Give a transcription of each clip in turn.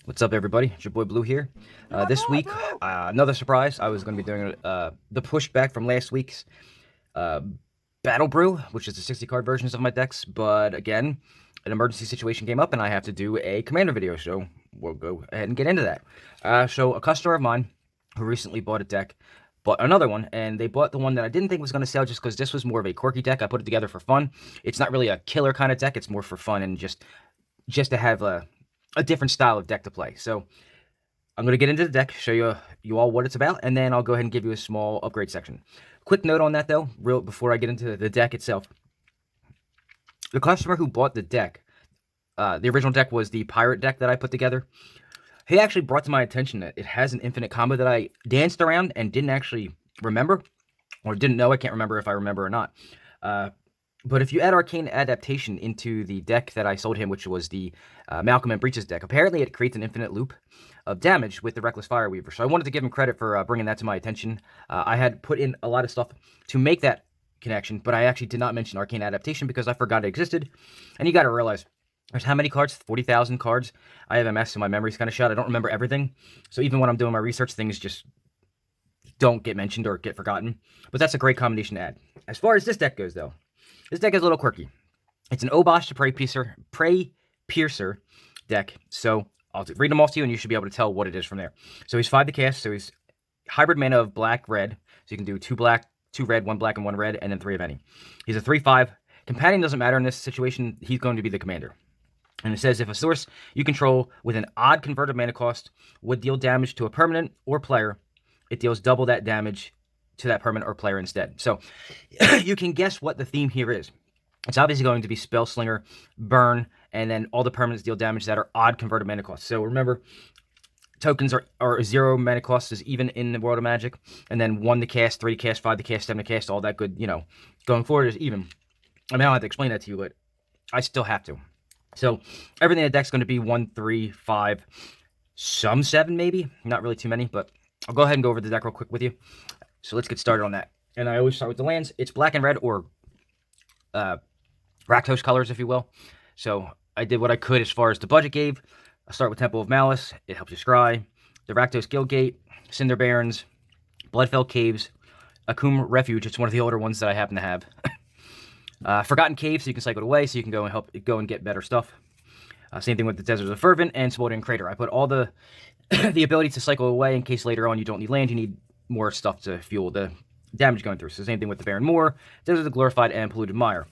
What's up, everybody? It's your boy Blue here. This week, another surprise. I was going to be doing the pushback from last week's Battle Brew, which is the 60-card versions of my decks. But again, an emergency situation came up, and I have to do a Commander video, so we'll go ahead and get into that. So a customer of mine who recently bought a deck bought another one, and they bought the one that I didn't think was going to sell just because this was more of a quirky deck. I put it together for fun. It's not really a killer kind of deck. It's more for fun and just to have a different style of deck to play. So I'm going to get into the deck, show you all what it's about, and then I'll go ahead and give you a small upgrade section. Quick note on that, though, before I get into the deck itself. The customer who bought the deck, the original deck was the pirate deck that I put together. He actually brought to my attention that it has an infinite combo that I danced around and didn't actually remember, or didn't know. I can't remember if I remember or not. But if you add Arcane Adaptation into the deck that I sold him, which was the Malcolm and Breaches deck, apparently it creates an infinite loop of damage with the Reckless Fireweaver. So I wanted to give him credit for bringing that to my attention. I had put in a lot of stuff to make that connection, but I actually did not mention Arcane Adaptation because I forgot it existed. And you got to realize, there's how many cards? 40,000 cards. I have MS, so my memory's kind of shot. I don't remember everything. So even when I'm doing my research, things just don't get mentioned or get forgotten. But that's a great combination to add. As far as this deck goes, though, this deck is a little quirky. It's an Obosh to Preypiercer deck. So I'll read them off to you, and you should be able to tell what it is from there. So he's 5 to cast. So he's hybrid mana of black, red. So you can do 2 black, 2 red, 1 black, and 1 red, and then 3 of any. He's a 3/5. Companion doesn't matter in this situation. He's going to be the commander. And it says, if a source you control with an odd converted mana cost would deal damage to a permanent or player, it deals double that damage to that permanent or player instead. So you can guess what the theme here is. It's obviously going to be Spellslinger, Burn, and then all the permanents deal damage that are odd converted mana costs. So remember, tokens are 0 mana costs is even in the World of Magic, and then 1 to cast, 3 to cast, 5 to cast, 7 to cast, all that good, going forward is even. I mean, I don't have to explain that to you, but I still have to. So everything in the deck's going to be 1, 3, 5, some 7 maybe. Not really too many, but I'll go ahead and go over the deck real quick with you. So let's get started on that. And I always start with the lands. It's black and red, or Rakdos colors, if you will. So I did what I could as far as the budget gave. I'll start with Temple of Malice. It helps you scry. The Rakdos Guildgate, Cinder Barrens, Bloodfell Caves, Akum Refuge. It's one of the older ones that I happen to have. Forgotten Cave, so you can cycle it away, so you can go and get better stuff. Same thing with the Desert of the Fervent and Smoldering Crater. I put all the the ability to cycle away in case later on you don't need land, you need more stuff to fuel the damage going through. So same thing with the Barren Moor, Desert of the Glorified, and Polluted Mire.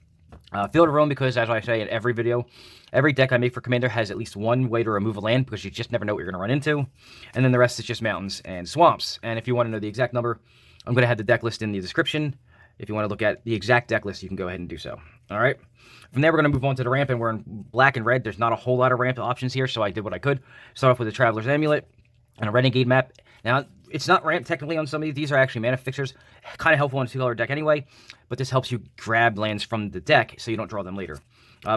Field of Ruin, because as I say in every video, every deck I make for Commander has at least one way to remove a land, because you just never know what you're going to run into. And then the rest is just mountains and swamps. And if you want to know the exact number, I'm going to have the deck list in the description. If you want to look at the exact deck list, you can go ahead and do so. All right. From there, we're going to move on to the ramp, and we're in black and red. There's not a whole lot of ramp options here, so I did what I could. Start off with the Traveler's Amulet and a Renegade map. Now, it's not ramp technically on some of these. These are actually mana fixtures. Kind of helpful on a 2-color deck anyway, but this helps you grab lands from the deck so you don't draw them later.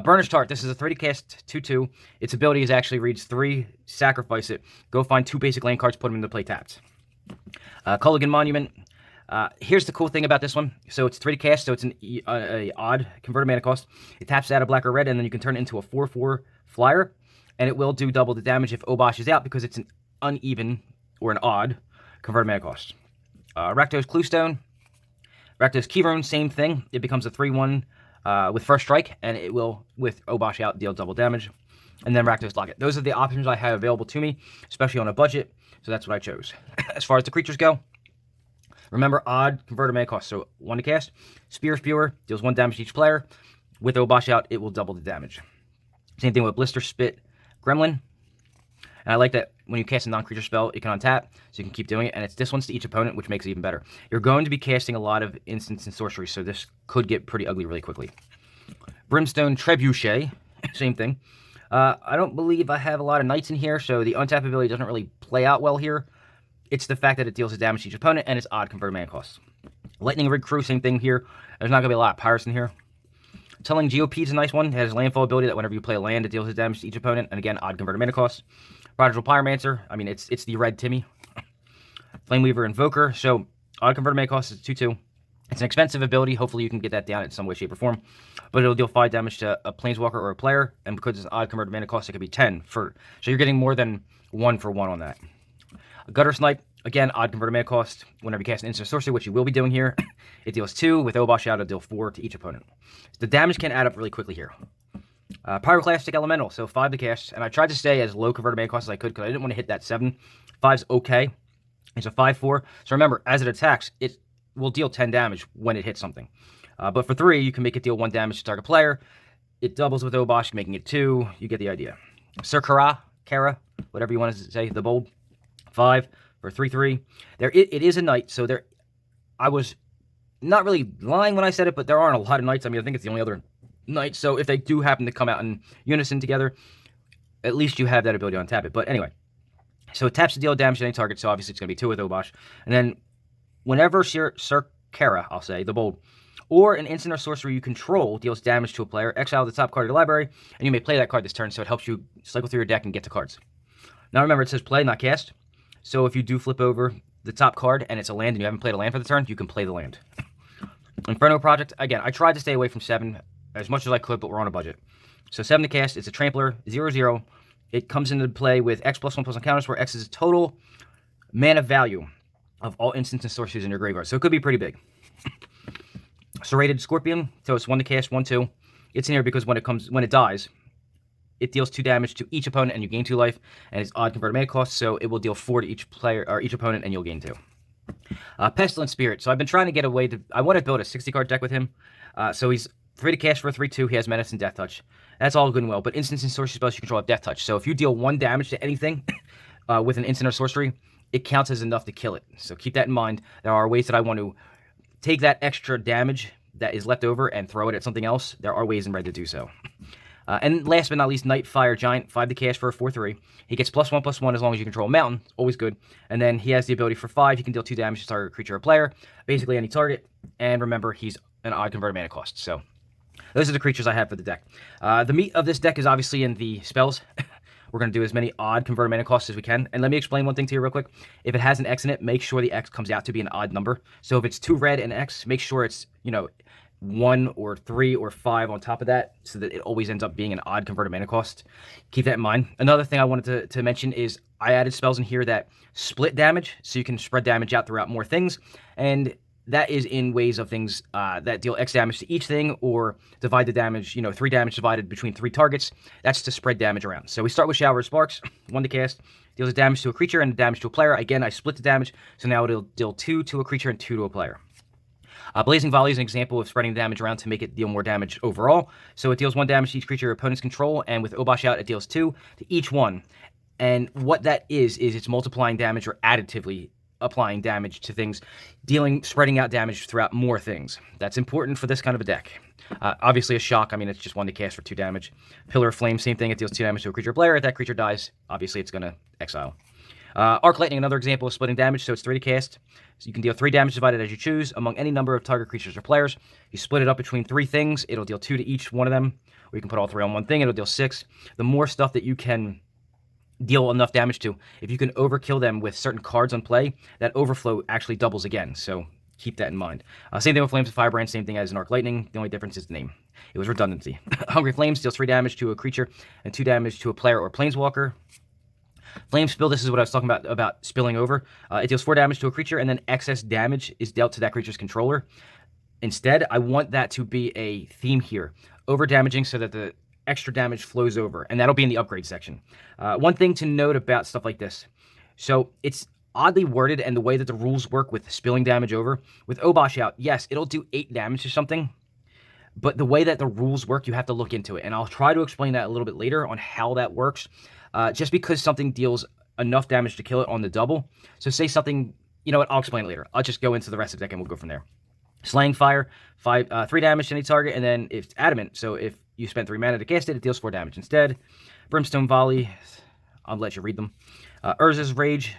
Burnished Tart. This is a 3-cast 2/2. Its ability is actually reads 3, sacrifice it, go find 2 basic land cards, put them into play tapped. Culligan Monument. Here's the cool thing about this one. So it's 3 to cast, so it's an odd converted mana cost. It taps out a black or red, and then you can turn it into a 4/4 flyer, and it will do double the damage if Obosh is out because it's an uneven or an odd converted mana cost. Rakdos Cluestone. Rakdos Keyrune, same thing. It becomes a 3/1 with first strike, and it will, with Obosh out, deal double damage. And then Rakdos Locket. Those are the options I have available to me, especially on a budget, so that's what I chose. As far as the creatures go, remember, odd converted mana cost. So 1 to cast. Spear Spewer deals 1 damage to each player. With Obosh out, it will double the damage. Same thing with Blister Spit Gremlin. And I like that when you cast a non-creature spell, it can untap, so you can keep doing it. And it's this one's to each opponent, which makes it even better. You're going to be casting a lot of instants and sorceries, so this could get pretty ugly really quickly. Brimstone Trebuchet, same thing. I don't believe I have a lot of knights in here, so the untap ability doesn't really play out well here. It's the fact that it deals damage to each opponent, and it's odd converted mana costs. Lightning Rig Crew, same thing here. There's not going to be a lot of pirates in here. Telling GOP is a nice one. It has landfall ability that whenever you play a land, it deals damage to each opponent, and again, odd converted mana costs. Prodigal Pyromancer, I mean, it's the red Timmy. Flameweaver Invoker, so odd converted mana cost is 2/2. It's an expensive ability. Hopefully you can get that down in some way, shape, or form. But it'll deal 5 damage to a planeswalker or a player, and because it's an odd converted mana cost, it could be 10 for. So you're getting more than 1 for 1 on that. A Gutter Snipe, again, odd converted mana cost. Whenever you cast an instant sorcery, which you will be doing here, it deals 2. With Obosh out, it'll deal 4 to each opponent. The damage can add up really quickly here. Pyroclastic Elemental, so 5 to cast, and I tried to stay as low converted mana cost as I could because I didn't want to hit that 7. 5's okay. It's a 5/4. So remember, as it attacks, it will deal 10 damage when it hits something. But for 3, you can make it deal 1 damage to target player. It doubles with Obosh, making it 2. You get the idea. Sir Kara, whatever you want to say, the bold. 5 for 3/3. It is a knight, so there. I was not really lying when I said it, but there aren't a lot of knights. I mean, I think it's the only other knight. So if they do happen to come out in unison together, at least you have that ability to untap it. But anyway, so it taps to deal damage to any target. So obviously it's going to be 2 with Obosh, and then whenever Sir Kara, I'll say, the bold, or an instant or sorcery you control deals damage to a player, exile the top card of your library, and you may play that card this turn, so it helps you cycle through your deck and get to cards. Now remember, it says play, not cast, so if you do flip over the top card and it's a land and you haven't played a land for the turn, you can play the land. Inferno Project, again, I tried to stay away from 7 as much as I could, but we're on a budget. So 7 to cast, it's a Trampler, 0/0. It comes into play with X+1/+1 counters, where X is the total mana value of all instants and sorceries in your graveyard. So it could be pretty big. Serrated Scorpion, so it's 1 to cast, 1/2. It's in here because when it dies, it deals 2 damage to each opponent and you gain 2 life, and it's odd converted mana cost, so it will deal 4 to each player or each opponent and you'll gain 2. Pestilent Spirit. So I've been trying to get away to. I want to build a 60-card deck with him. So he's 3 to cast for a 3/2. He has Menace and Death Touch. That's all good and well, but instants and sorcery spells you control have Death Touch. So if you deal 1 damage to anything with an instant or sorcery, it counts as enough to kill it. So keep that in mind. There are ways that I want to take that extra damage that is left over and throw it at something else. There are ways in Red to do so. And last but not least, Nightfire Giant, 5 to cast for a 4/3. He gets +1/+1 as long as you control a mountain. Always good. And then he has the ability for 5. He can deal 2 damage to target creature or player. Basically any target. And remember, he's an odd converted mana cost. So those are the creatures I have for the deck. The meat of this deck is obviously in the spells. We're going to do as many odd converted mana costs as we can. And let me explain one thing to you real quick. If it has an X in it, make sure the X comes out to be an odd number. So if it's 2 red and X, make sure it's, 1 or 3 or 5 on top of that, so that it always ends up being an odd converted mana cost. Keep that in mind. Another thing I wanted to mention is I added spells in here that split damage, so you can spread damage out throughout more things. And that is in ways of things that deal X damage to each thing, or divide the damage, 3 damage divided between 3 targets. That's to spread damage around. So we start with Shower of Sparks, 1 to cast, deals a damage to a creature and a damage to a player. Again, I split the damage, so now it'll deal 2 to a creature and 2 to a player. Blazing Volley is an example of spreading damage around to make it deal more damage overall. So it deals 1 damage to each creature your opponents control, and with Obosh out, it deals 2 to each one. And what that is it's multiplying damage or additively applying damage to things, spreading out damage throughout more things. That's important for this kind of a deck. Obviously a Shock, it's just 1 to cast for 2 damage. Pillar of Flame, same thing, it deals 2 damage to a creature or player. If that creature dies, obviously it's going to exile. Arc Lightning, another example of splitting damage, so it's 3 to cast. So you can deal 3 damage divided as you choose among any number of target creatures or players. You split it up between 3 things, it'll deal 2 to each one of them, or you can put all 3 on one thing, it'll deal 6. The more stuff that you can deal enough damage to, if you can overkill them with certain cards on play, that overflow actually doubles again, so keep that in mind. Same thing with Flames of Firebrand, same thing as an Arc Lightning, the only difference is the name. It was redundancy. Hungry Flames deals 3 damage to a creature and 2 damage to a player or planeswalker. Flame Spill, this is what I was talking about spilling over. It deals 4 damage to a creature, and then excess damage is dealt to that creature's controller. Instead, I want that to be a theme here. Over damaging so that the extra damage flows over, and that'll be in the upgrade section. One thing to note about stuff like this. So it's oddly worded, and the way that the rules work with spilling damage over. With Obosh out, yes, it'll do 8 damage to something, but the way that the rules work, you have to look into it, and I'll try to explain that a little bit later on how that works. Just because something deals enough damage to kill it on the double. So say something, you know what, I'll explain it later. I'll just go into the rest of the deck and we'll go from there. Slaying Fire, 3 damage to any target, and then it's adamant. So if you spend 3 mana to cast it, it deals 4 damage instead. Brimstone Volley, I'll let you read them. Urza's Rage,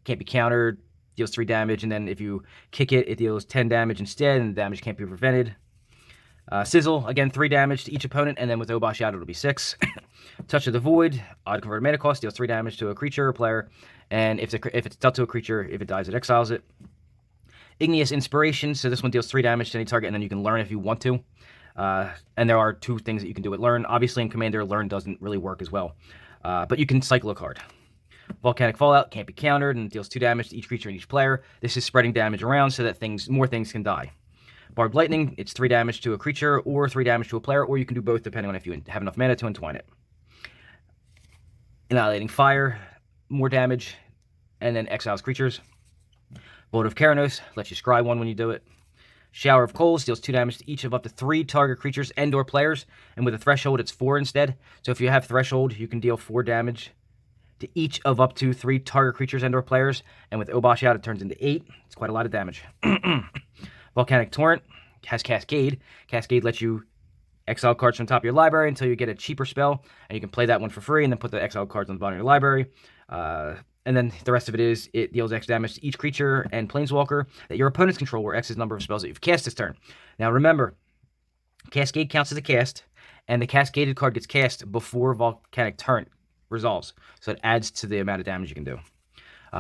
can't be countered, deals 3 damage, and then if you kick it, it deals 10 damage instead, and the damage can't be prevented. Sizzle, again, 3 damage to each opponent, and then with Obosh out, it'll be 6. Touch of the Void, odd converted mana cost, deals 3 damage to a creature or player, and if it's dealt to a creature, if it dies, it exiles it. Igneous Inspiration, so this one deals 3 damage to any target, and then you can learn if you want to. And there are 2 things that you can do with learn. Obviously, in Commander, learn doesn't really work as well. But you can cycle a card. Volcanic Fallout can't be countered and deals 2 damage to each creature and each player. This is spreading damage around so that more things can die. Barbed Lightning, it's 3 damage to a creature or 3 damage to a player, or you can do both depending on if you have enough mana to entwine it. Annihilating Fire, more damage, and then exiles creatures. Bolt of Keranos lets you scry 1 when you do it. Shower of Coals deals 2 damage to each of up to 3 target creatures and or players, and with a threshold it's 4 instead. So if you have threshold, you can deal 4 damage to each of up to 3 target creatures and or players, and with Obosh out it turns into 8. It's quite a lot of damage. Volcanic Torrent has Cascade. Cascade lets you exile cards from the top of your library until you get a cheaper spell, and you can play that one for free and then put the exile cards on the bottom of your library. And then the rest of it is, it deals X damage to each creature and planeswalker that your opponents control, where X is the number of spells that you've cast this turn. Now remember, Cascade counts as a cast, and the cascaded card gets cast before Volcanic Torrent resolves, so it adds to the amount of damage you can do.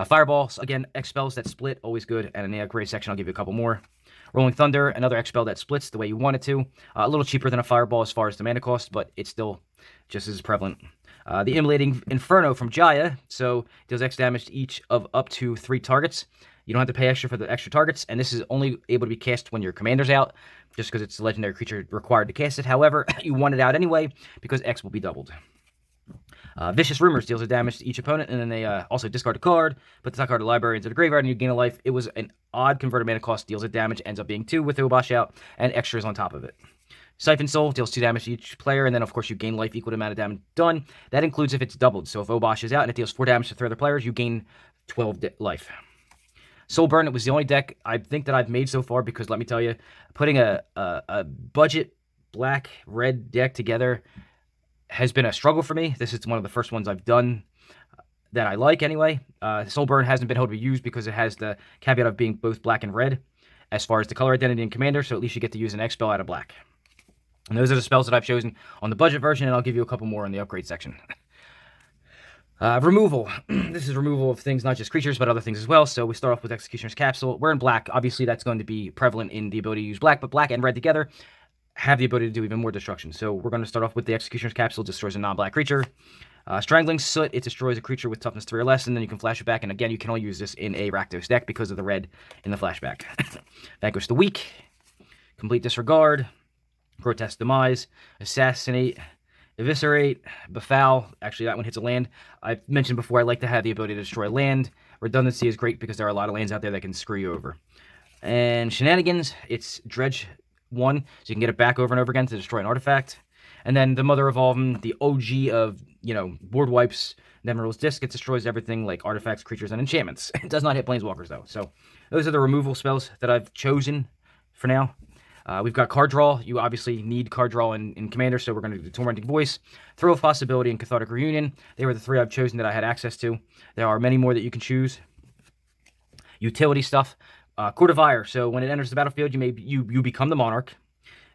Fireballs, again, X spells that split, always good, and in the upgrade section I'll give you a couple more. Rolling Thunder, another X spell that splits the way you want it to. A little cheaper than a Fireball as far as the mana cost, but it's still just as prevalent. The Immolating Inferno from Jaya, so deals X damage to each of up to 3 targets. You don't have to pay extra for the extra targets, and this is only able to be cast when your commander's out, just because it's a legendary creature required to cast it. However, you want it out anyway, because X will be doubled. Vicious Rumors deals a damage to each opponent, and then they also discard a card, put the top card of the library into the graveyard, and you gain a life. It was an odd converted mana cost, deals a damage, ends up being 2 with the Obosh out, and extras on top of it. Siphon Soul deals 2 damage to each player, and then of course you gain life equal to the amount of damage done. That includes if it's doubled, so if Obosh is out and it deals 4 damage to 3 other players, you gain 12 life. Soulburn, it was the only deck I think that I've made so far, because let me tell you, putting a budget black-red deck together has been a struggle for me. This is one of the first ones I've done that I like anyway. Soulburn hasn't been able to be used because it has the caveat of being both black and red as far as the color identity in Commander, so at least you get to use an X spell out of black. And those are the spells that I've chosen on the budget version, and I'll give you a couple more in the upgrade section. Removal. This is removal of things, not just creatures, but other things as well. So we start off with Executioner's Capsule. We're in black. Obviously, that's going to be prevalent in the ability to use black, but black and red together have the ability to do even more destruction. So we're going to start off with the Executioner's Capsule. Destroys a non-black creature. Strangling Soot, it destroys a creature with toughness 3 or less, and then you can flash it back. And again, you can only use this in a Rakdos deck because of the red in the flashback. Vanquish the Weak. Complete Disregard. Grotesque Demise. Assassinate. Eviscerate. Befoul. Actually, that one hits a land. I've mentioned before, I like to have the ability to destroy land. Redundancy is great because there are a lot of lands out there that can screw you over. And Shenanigans, it's Dredge 1, so you can get it back over and over again to destroy an artifact. And then the Mother of all of them, the OG of, board wipes, Nemeral's Disc, it destroys everything like artifacts, creatures, and enchantments. It does not hit planeswalkers, though. So those are the removal spells that I've chosen for now. We've got card draw. You obviously need card draw in Commander, so we're going to do the Tormenting Voice, Throw of Possibility, and Cathartic Reunion. They were the 3 I've chosen that I had access to. There are many more that you can choose. Utility stuff. Court of Ire. So when it enters the battlefield, you become the Monarch.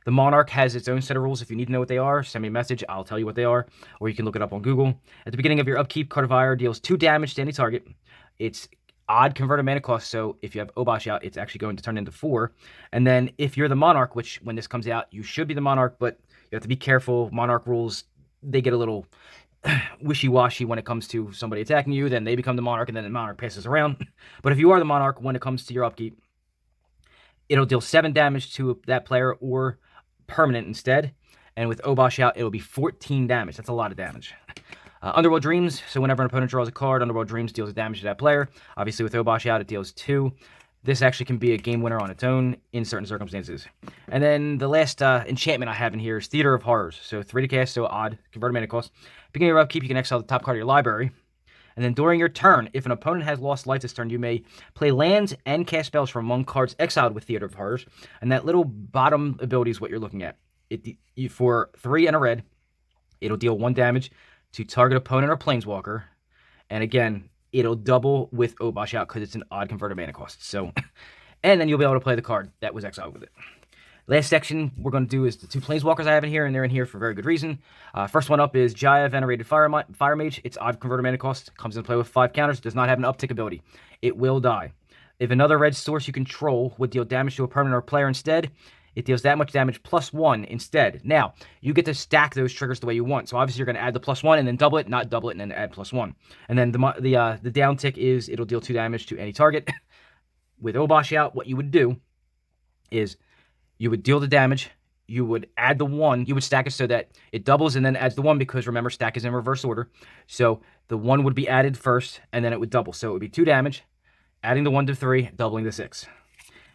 The Monarch has its own set of rules. If you need to know what they are, send me a message. I'll tell you what they are, or you can look it up on Google. At the beginning of your upkeep, Court of Ire deals 2 damage to any target. It's odd converted mana cost, so if you have Obosh out, it's actually going to turn into 4. And then if you're the Monarch, which when this comes out, you should be the Monarch, but you have to be careful. Monarch rules, they get a little wishy-washy when it comes to somebody attacking you. Then they become the Monarch, and then the Monarch passes around. But if you are the Monarch, when it comes to your upkeep, it'll deal 7 damage to that player or permanent instead. And with Obosh out, it'll be 14 damage. That's a lot of damage. Underworld Dreams, so whenever an opponent draws a card, Underworld Dreams deals damage to that player. Obviously, with Obosh out, it deals 2. This actually can be a game winner on its own in certain circumstances. And then the last enchantment I have in here is Theater of Horrors. So 3 to cast, so odd, converted mana cost. Beginning of your upkeep, you can exile the top card of your library. And then during your turn, if an opponent has lost life this turn, you may play lands and cast spells from among cards exiled with Theater of Horrors. And that little bottom ability is what you're looking at. For 3 and a red, it'll deal 1 damage to target opponent or planeswalker, and again, it'll double with Obosh out because it's an odd converted mana cost. So, and then you'll be able to play the card that was exiled with it. Last section we're going to do is the 2 planeswalkers I have in here, and they're in here for very good reason. First one up is Jaya, Venerated Fire Mage. It's odd converted mana cost, comes into play with 5 counters, does not have an uptick ability. It will die. If another red source you control would deal damage to a permanent or player instead, it deals that much damage +1 instead. Now, you get to stack those triggers the way you want. So obviously you're going to add the +1 and then double it, not double it and then add +1. And then the down tick is it'll deal 2 damage to any target. With Obosh out, what you would do is you would deal the damage, you would add the 1, you would stack it so that it doubles and then adds the 1, because remember, stack is in reverse order. So the 1 would be added first, and then it would double. So it would be 2 damage, adding the 1 to 3, doubling to 6.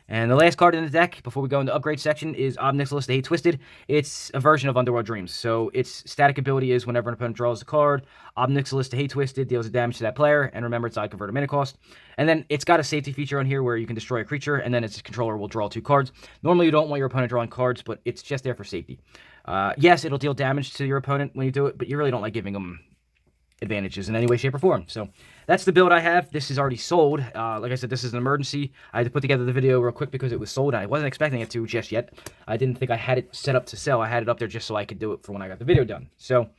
And the last card in the deck, before we go into upgrade section, is Omnixilus the Hate Twisted. It's a version of Underworld Dreams. So its static ability is whenever an opponent draws a card, Omnixilus the Hate Twisted deals damage to that player, and remember, it's odd converted mana cost. And then it's got a safety feature on here where you can destroy a creature, and then its controller will draw 2 cards. Normally, you don't want your opponent drawing cards, but it's just there for safety. Yes, it'll deal damage to your opponent when you do it, but you really don't like giving them advantages in any way, shape, or form. So that's the build I have. This is already sold. Like I said, this is an emergency. I had to put together the video real quick because it was sold. I wasn't expecting it to just yet. I didn't think I had it set up to sell. I had it up there just so I could do it for when I got the video done. So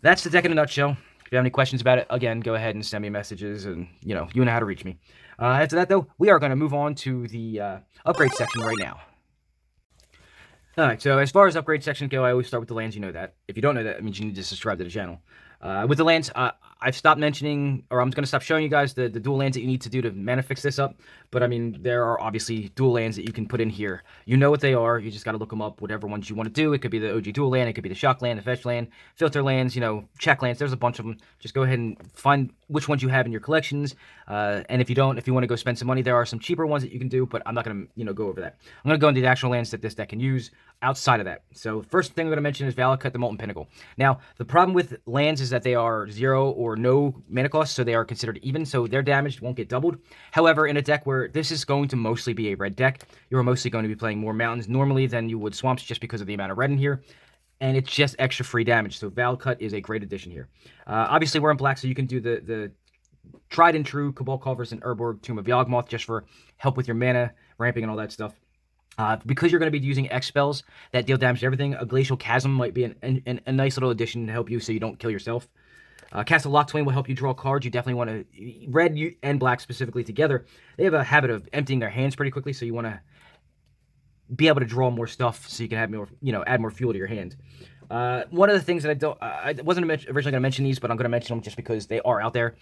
that's the deck in a nutshell. If you have any questions about it, again, go ahead and send me messages, and you know how to reach me. After that, though, we are going to move on to the upgrade section right now. Alright, so as far as upgrade section go, I always start with the lands. You know that. If you don't know that, it means you need to subscribe to the channel. With the lands, I've stopped mentioning, or I'm going to stop showing you guys the dual lands that you need to do to mana fix this up. But, I mean, there are obviously dual lands that you can put in here. You know what they are. You just got to look them up, whatever ones you want to do. It could be the OG dual land. It could be the shock land, the fetch land, filter lands, you know, check lands. There's a bunch of them. Just go ahead and find which ones you have in your collections. And if you don't, if you want to go spend some money, there are some cheaper ones that you can do, but I'm not going to, go over that. I'm going to go into the actual lands that this deck can use outside of that. So first thing I'm going to mention is Valakut, the Molten Pinnacle. Now, the problem with lands is that they are 0 or no mana cost, so they are considered even, so their damage won't get doubled. However, in a deck where this is going to mostly be a red deck, you're mostly going to be playing more mountains normally than you would swamps, just because of the amount of red in here, and it's just extra free damage, so Valakut is a great addition here. Obviously, we're in black, so you can do the tried and true Cabal Culver's and Urborg Tomb of Yawgmoth just for help with your mana ramping and all that stuff. Because you're going to be using X spells that deal damage to everything, a Glacial Chasm might be a nice little addition to help you so you don't kill yourself. Castle Lock-Twain will help you draw cards. You definitely want to, red and black specifically together, they have a habit of emptying their hands pretty quickly, so you want to be able to draw more stuff so you can have more, add more fuel to your hand. One of the things that I wasn't originally going to mention these, but I'm going to mention them just because they are out there.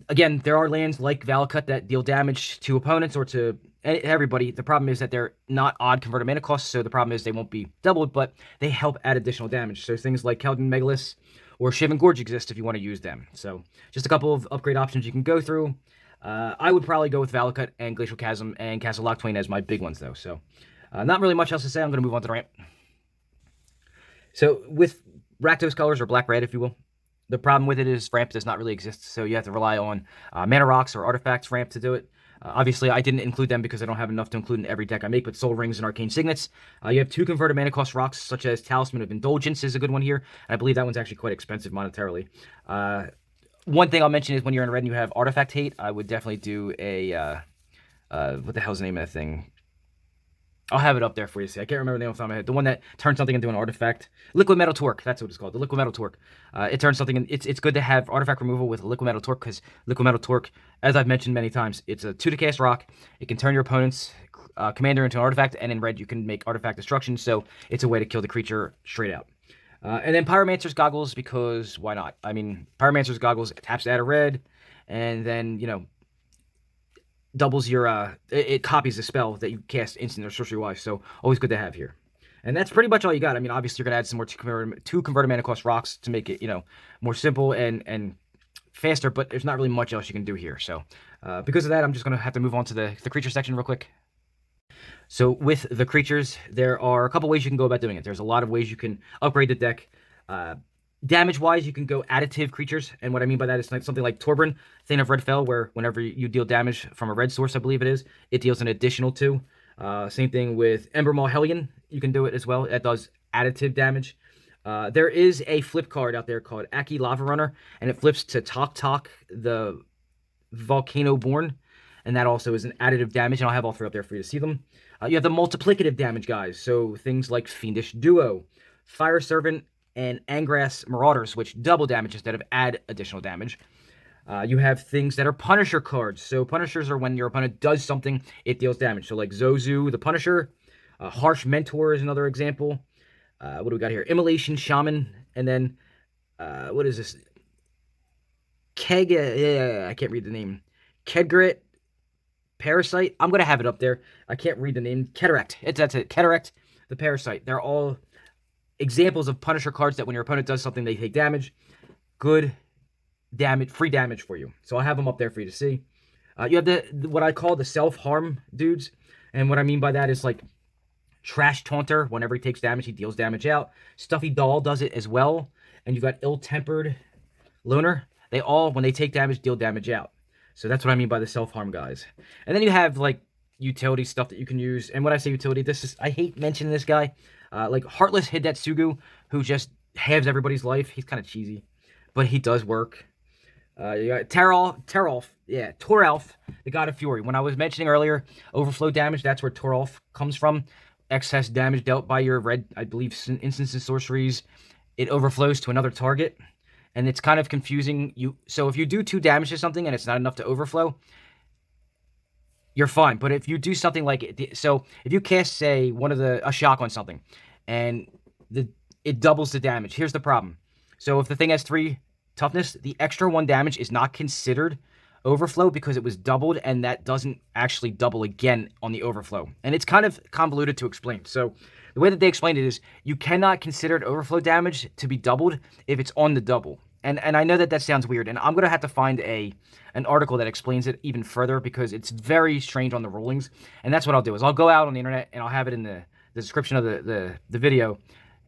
Again, there are lands like Valakut that deal damage to opponents or to everybody. The problem is that they're not odd converted mana costs, so the problem is they won't be doubled, but they help add additional damage. So things like Keldon Megalith or Shivan Gorge exist if you want to use them. So just a couple of upgrade options you can go through. I would probably go with Valakut and Glacial Chasm and Castle Lock-Twain as my big ones, though. So not really much else to say. I'm going to move on to the ramp. So with Rakdos colors, or black-red, if you will, the problem with it is ramp does not really exist, so you have to rely on mana rocks or artifacts ramp to do it. Obviously, I didn't include them because I don't have enough to include in every deck I make, but Soul Rings and Arcane Signets. You have 2 converted mana cost rocks, such as Talisman of Indulgence is a good one here, and I believe that one's actually quite expensive monetarily. One thing I'll mention is when you're in red and you have Artifact Hate, I would definitely do a, what the hell's the name of that thing? I'll have it up there for you to see. I can't remember the name off the top of my head. The one that turns something into an artifact. Liquid Metal Torque. That's what it's called. The Liquid Metal Torque. It turns something in. It's good to have artifact removal with Liquid Metal Torque, because Liquid Metal Torque, as I've mentioned many times, it's a 2-to-cast rock. It can turn your opponent's commander into an artifact, and in red you can make artifact destruction, so it's a way to kill the creature straight out. And then Pyromancer's Goggles, because why not? I mean, Pyromancer's Goggles taps to add a red, and then, doubles your, it copies the spell that you cast instant or sorcery-wise, so always good to have here. And that's pretty much all you got. I mean, obviously, you're going to add some more two converted mana cost rocks to make it, more simple and faster, but there's not really much else you can do here. So, because of that, I'm just going to have to move on to the creature section real quick. So, with the creatures, there are a couple ways you can go about doing it. There's a lot of ways you can upgrade the deck. Damage-wise, you can go additive creatures, and what I mean by that is something like Torbran, Thane of Redfell, where whenever you deal damage from a red source, I believe it is, it deals an additional 2. Same thing with Embermaw Hellion, you can do it as well. That does additive damage. There is a flip card out there called Aki Lava Runner, and it flips to Tok, the Volcano Born, and that also is an additive damage, and I'll have all 3 up there for you to see them. You have the multiplicative damage guys, so things like Fiendish Duo, Fire Servant, and Angras Marauders, which double damage instead of add additional damage. You have things that are Punisher cards. So Punishers are when your opponent does something, it deals damage. So like Zozu, the Punisher. Harsh Mentor is another example. What do we got here? Immolation Shaman. And then, what is this? I can't read the name. Kedgrit Parasite. I'm going to have it up there. I can't read the name. Cataract. That's it. Cataract, the Parasite. They're all examples of Punisher cards that when your opponent does something, they take damage. Good damage, free damage for you. So I'll have them up there for you to see. You have what I call the self-harm dudes. And what I mean by that is like Trash Taunter. Whenever he takes damage, he deals damage out. Stuffy Doll does it as well. And you've got Ill-Tempered Loner. They all, when they take damage, deal damage out. So that's what I mean by the self-harm guys. And then you have, like, utility stuff that you can use. And when I say utility, I hate mentioning this guy. Like, Heartless Hidetsugu, who just halves everybody's life. He's kind of cheesy, but he does work. You got Toralf, the God of Fury. When I was mentioning earlier, overflow damage, that's where Toralf comes from. Excess damage dealt by your red, I believe, instants and sorceries. It overflows to another target. And it's kind of confusing. So if you do 2 damage to something and it's not enough to overflow, you're fine. But if you do something like so if you cast, say, a shock on something, and it doubles the damage. Here's the problem. So if the thing has 3 toughness, the extra 1 damage is not considered overflow because it was doubled, and that doesn't actually double again on the overflow. And it's kind of convoluted to explain. So the way that they explained it is you cannot consider overflow damage to be doubled if it's on the double. And I know that sounds weird, and I'm going to have to find an article that explains it even further because it's very strange on the rulings. And that's what I'll do is I'll go out on the internet and I'll have it in the description of the video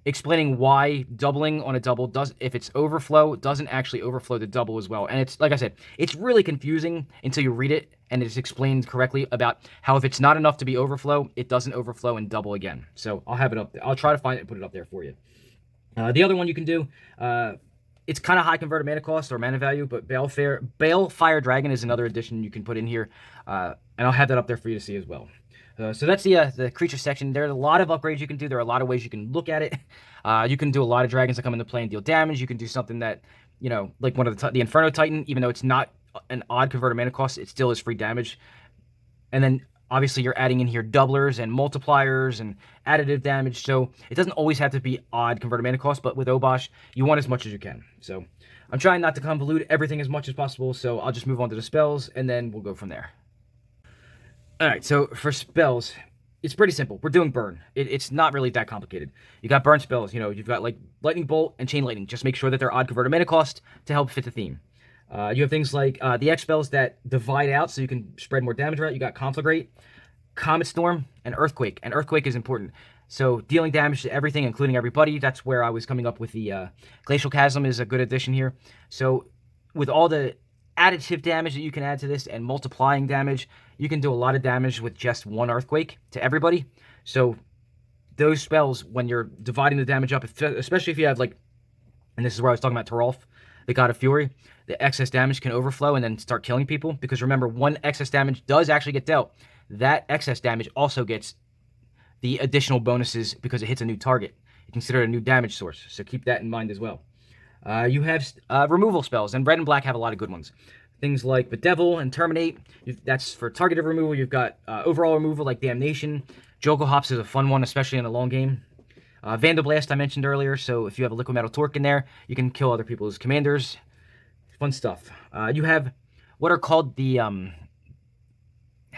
explaining why doubling on a double if it's overflow, doesn't actually overflow the double as well. And it's, like I said, it's really confusing until you read it and it's explained correctly about how if it's not enough to be overflow, it doesn't overflow and double again. So I'll have it up there. I'll try to find it and put it up there for you. The other one you can do, it's kind of high converted mana cost or mana value, but Balefire Dragon is another addition you can put in here, and I'll have that up there for you to see as well. So that's the creature section. There are a lot of upgrades you can do. There are a lot of ways you can look at it. You can do a lot of dragons that come into play and deal damage. You can do something that, like one of the Inferno Titan, even though it's not an odd converted mana cost, it still is free damage. And then obviously you're adding in here doublers and multipliers and additive damage, so it doesn't always have to be odd converted mana cost, but with Obosh, you want as much as you can. So I'm trying not to convolute everything as much as possible, so I'll just move on to the spells, and then we'll go from there. Alright, so for spells, it's pretty simple. We're doing burn. It's not really that complicated. You got burn spells, you've got like Lightning Bolt and Chain Lightning. Just make sure that they're odd converted mana cost to help fit the theme. You have things like the X spells that divide out so you can spread more damage around. You got Conflagrate, Comet Storm, and Earthquake. And Earthquake is important. So dealing damage to everything, including everybody. That's where I was coming up with the Glacial Chasm is a good addition here. So with all the additive damage that you can add to this and multiplying damage, you can do a lot of damage with just 1 Earthquake to everybody. So those spells, when you're dividing the damage up, especially if you have like, and this is where I was talking about Toralf, the God of Fury, the excess damage can overflow and then start killing people. Because remember, 1 excess damage does actually get dealt. That excess damage also gets the additional bonuses because it hits a new target. You consider it a new damage source, so keep that in mind as well. You have removal spells, and Red and Black have a lot of good ones. Things like Bedevil and Terminate, that's for targeted removal. You've got overall removal like Damnation. Jogo Hops is a fun one, especially in the long game. Vandoblast I mentioned earlier, so if you have a Liquid Metal Torque in there, you can kill other people's commanders. Fun stuff. You have what are called the,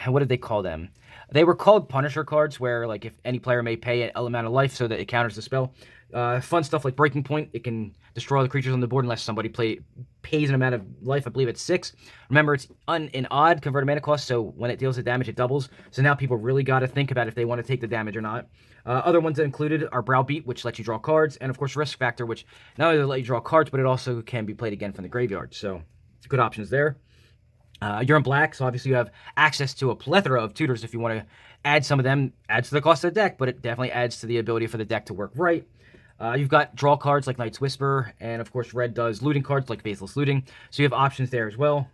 what did they call them? They were called Punisher cards, where like if any player may pay an amount of life so that it counters the spell. Fun stuff like Breaking Point. It can destroy all the creatures on the board unless somebody pays an amount of life. I believe it's 6. Remember, it's an odd converted mana cost, so when it deals the damage, it doubles. So now people really got to think about if they want to take the damage or not. Other ones that included are Browbeat, which lets you draw cards, and of course Risk Factor, which not only let you draw cards, but it also can be played again from the graveyard. So good options there. You're in black, so obviously you have access to a plethora of tutors if you want to add some of them. Adds to the cost of the deck, but it definitely adds to the ability for the deck to work right. You've got draw cards like Night's Whisper, and of course red does looting cards like Faithless Looting, so you have options there as well.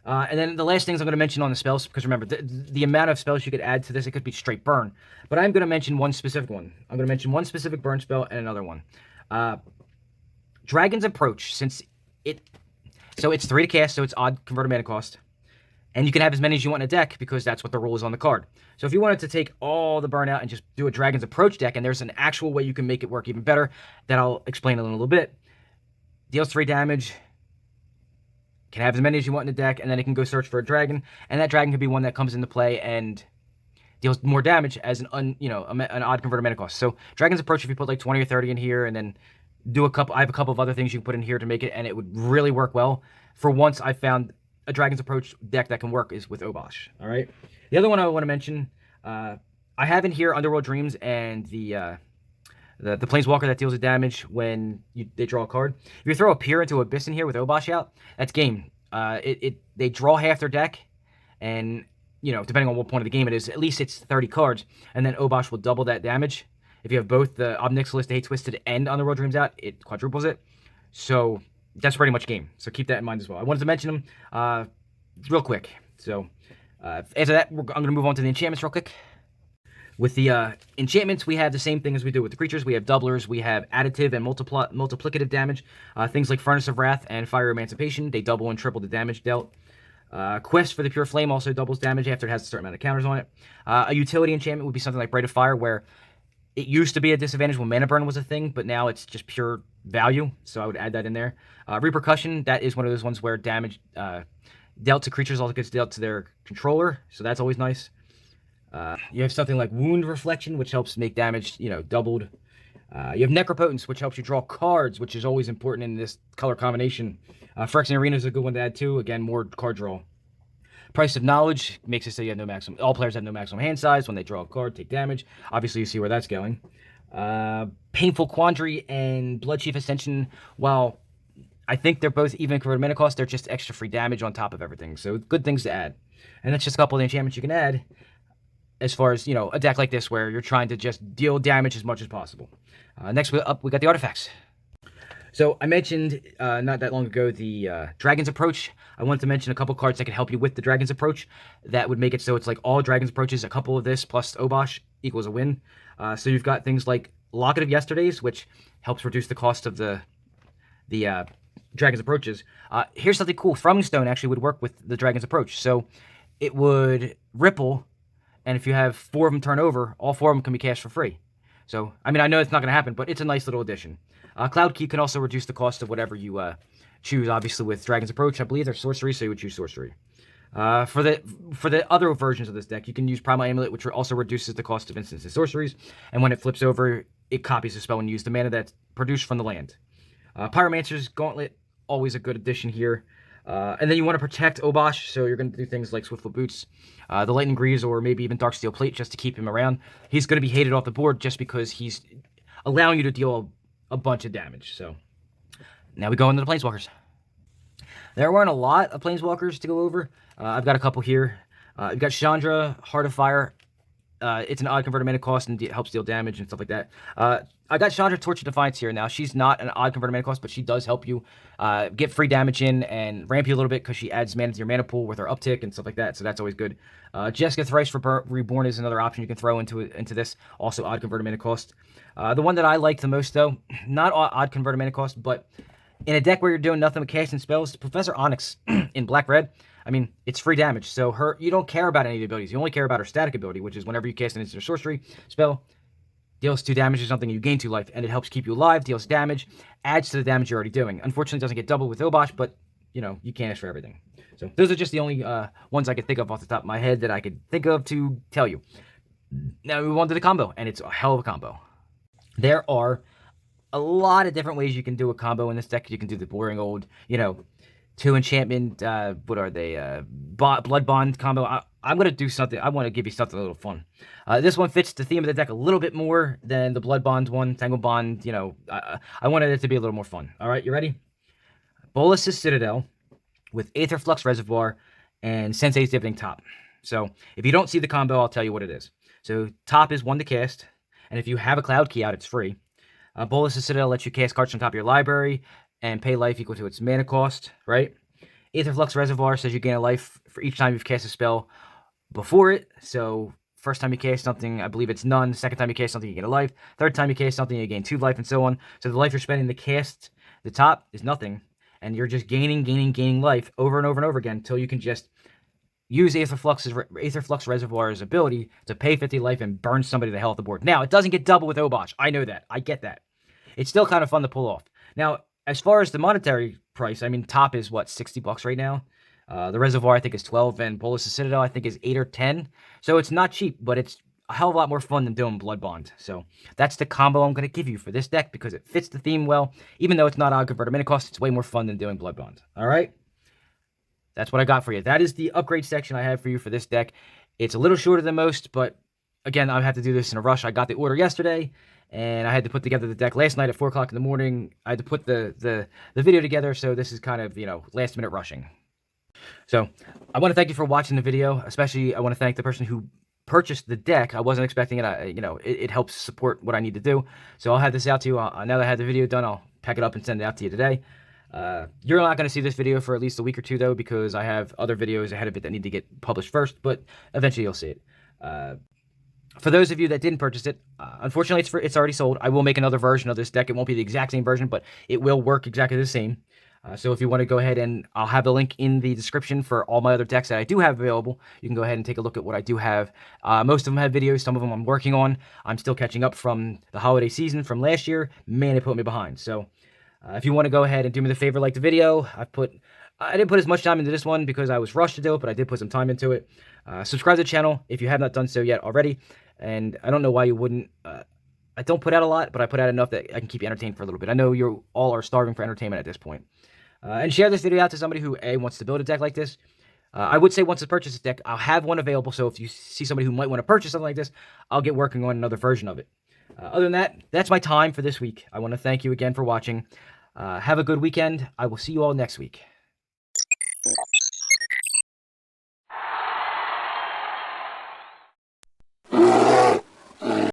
And then the last things I'm going to mention on the spells, because remember, the amount of spells you could add to this, it could be straight burn. But I'm going to mention one specific one. I'm going to mention one specific burn spell and another one. Dragon's Approach, since So it's 3 to cast, so it's odd converted mana cost. And you can have as many as you want in a deck because that's what the rule is on the card. So if you wanted to take all the burnout and just do a Dragon's Approach deck, and there's an actual way you can make it work even better that I'll explain in a little bit. Deals 3 damage, can have as many as you want in the deck, and then it can go search for a dragon, and that dragon could be one that comes into play and deals more damage as an odd converted mana cost. So Dragon's Approach, if you put like 20 or 30 in here, and then do I have a couple of other things you can put in here to make it, and it would really work well. For once, I found a Dragon's Approach deck that can work is with Obosh. All right. The other one I want to mention, I have in here Underworld Dreams and the planeswalker that deals the damage when they draw a card. If you throw a Peer into Abyss in here with Obosh out, that's game. They draw half their deck, and depending on what point of the game it is, at least it's 30 cards, and then Obosh will double that damage. If you have both the Obnixilis, the Hate Twisted, and Underworld Dreams out, it quadruples it. So that's pretty much game. So keep that in mind as well. I wanted to mention them real quick. So after that, I'm going to move on to the enchantments real quick. With the enchantments, we have the same thing as we do with the creatures. We have doublers, we have additive and multiplicative damage. Things like Furnace of Wrath and Fire Emancipation, they double and triple the damage dealt. Quest for the Pure Flame also doubles damage after it has a certain amount of counters on it. A utility enchantment would be something like Bright of Fire, where it used to be a disadvantage when Mana Burn was a thing, but now it's just pure value, so I would add that in there. Repercussion, that is one of those ones where damage dealt to creatures also gets dealt to their controller, so that's always nice. You have something like Wound Reflection, which helps make damage, doubled. You have Necropotence, which helps you draw cards, which is always important in this color combination. Phyrexian Arena is a good one to add too. Again, more card draw. Price of Knowledge makes it so you have no maximum. All players have no maximum hand size. When they draw a card, take damage. Obviously, you see where that's going. Painful Quandary and Bloodchief Ascension, while I think they're both even converted mana cost, they're just extra free damage on top of everything. So good things to add. And that's just a couple of the enchantments you can add as far as, a deck like this where you're trying to just deal damage as much as possible. Next up, we got the artifacts. So I mentioned not that long ago the Dragon's Approach. I wanted to mention a couple cards that can help you with the Dragon's Approach. That would make it so it's like all Dragon's Approaches, a couple of this plus Obosh equals a win. So you've got things like Locket of Yesterdays, which helps reduce the cost of the Dragon's Approaches. Here's something cool. Throwing Stone actually would work with the Dragon's Approach. So it would ripple, and if you have 4 of them turn over, all 4 of them can be cast for free. So, I mean, I know it's not going to happen, but it's a nice little addition. Cloud Key can also reduce the cost of whatever you choose. Obviously, with Dragon's Approach, I believe they're sorcery, so you would choose sorcery. For the other versions of this deck, you can use Primal Amulet, which also reduces the cost of instants and sorceries. And when it flips over, it copies the spell and uses the mana that's produced from the land. Pyromancer's Gauntlet, always a good addition here. And then you want to protect Obosh, so you're going to do things like Swiftfoot Boots, the Lightning Greaves, or maybe even Darksteel Plate just to keep him around. He's going to be hated off the board just because he's allowing you to deal a bunch of damage. So now we go into the Planeswalkers. There weren't a lot of Planeswalkers to go over. I've got a couple here. You've got Chandra, Heart of Fire. It's an odd converted mana cost and helps deal damage and stuff like that. I got Chandra, Torch of Defiance here. Now, she's not an odd converted mana cost, but she does help you get free damage in and ramp you a little bit because she adds mana to your mana pool with her uptick and stuff like that, so that's always good. Jessica Thrice Reborn is another option you can throw into this, also odd converted mana cost. The one that I like the most, though, not odd converted mana cost, but in a deck where you're doing nothing but casting spells, Professor Onyx in Black-Red, I mean, it's free damage, so you don't care about any of the abilities. You only care about her static ability, which is whenever you cast an instant or sorcery spell, deals 2 damage or something, you gain 2 life, and it helps keep you alive, deals damage, adds to the damage you're already doing. Unfortunately, it doesn't get doubled with Obosh, but, you can't ask for everything. So those are just the only ones I could think of off the top of my head that I could think of to tell you. Now we move on to the combo, and it's a hell of a combo. There are a lot of different ways you can do a combo in this deck. You can do the boring old, 2 enchantment, what are they, Blood Bond combo. I'm going to do something, I want to give you something a little fun. This one fits the theme of the deck a little bit more than the Blood Bond one, Tangle Bond, I wanted it to be a little more fun. All right, you ready? Bolas' Citadel with Aether Flux Reservoir and Sensei's Dividing Top. So if you don't see the combo, I'll tell you what it is. So top is 1 to cast, and if you have a Cloud Key out, it's free. Bolas' Citadel lets you cast cards from top of your library and pay life equal to its mana cost, right? Aether Flux Reservoir says you gain a life for each time you've cast a spell before it. So first time you cast something, I believe it's none. Second time you cast something, you get a life. Third time you cast something, you gain 2 life, and so on. So the life you're spending to cast the top is nothing. and you're just gaining life over and over and over again until you can just use Aetherflux Reservoir's ability to pay 50 life and burn somebody the hell off the board. Now, it doesn't get double with Obosh. I know that. I get that. It's still kind of fun to pull off. Now, as far as the monetary price, I mean, top is, what, 60 bucks right now? The Reservoir, I think, is 12, and Bolas' Citadel, I think, is 8 or 10. So it's not cheap, but it's a hell of a lot more fun than doing Blood Bond. So that's the combo I'm going to give you for this deck because it fits the theme well. Even though it's not on converted mana cost, it's way more fun than doing Blood Bond. All right? That's what I got for you. That is the upgrade section I have for you for this deck. It's a little shorter than most, but again, I had to do this in a rush. I got the order yesterday, and I had to put together the deck last night at 4 o'clock in the morning. I had to put the video together, so this is kind of, last-minute rushing. So I want to thank you for watching the video. Especially, I want to thank the person who purchased the deck. I wasn't expecting it. It helps support what I need to do. So I'll have this out to you. Now that I had the video done, I'll pack it up and send it out to you today. You're not going to see this video for at least a week or two, though, because I have other videos ahead of it that need to get published first, but eventually you'll see it. For those of you that didn't purchase it, unfortunately, it's already sold. I will make another version of this deck. It won't be the exact same version, but it will work exactly the same. So if you want to go ahead, and I'll have the link in the description for all my other decks that I do have available. You can go ahead and take a look at what I do have. Most of them have videos. Some of them I'm working on. I'm still catching up from the holiday season from last year. Man, it put me behind. So if you want to go ahead and do me the favor, like the video, I didn't put as much time into this one because I was rushed to do it, but I did put some time into it. Subscribe to the channel if you have not done so yet already. And I don't know why you wouldn't. I don't put out a lot, but I put out enough that I can keep you entertained for a little bit. I know you all are starving for entertainment at this point. And share this video out to somebody who, A, wants to build a deck like this. I would say once I purchase this deck, I'll have one available, so if you see somebody who might want to purchase something like this, I'll get working on another version of it. Other than that, that's my time for this week. I want to thank you again for watching. Have a good weekend. I will see you all next week.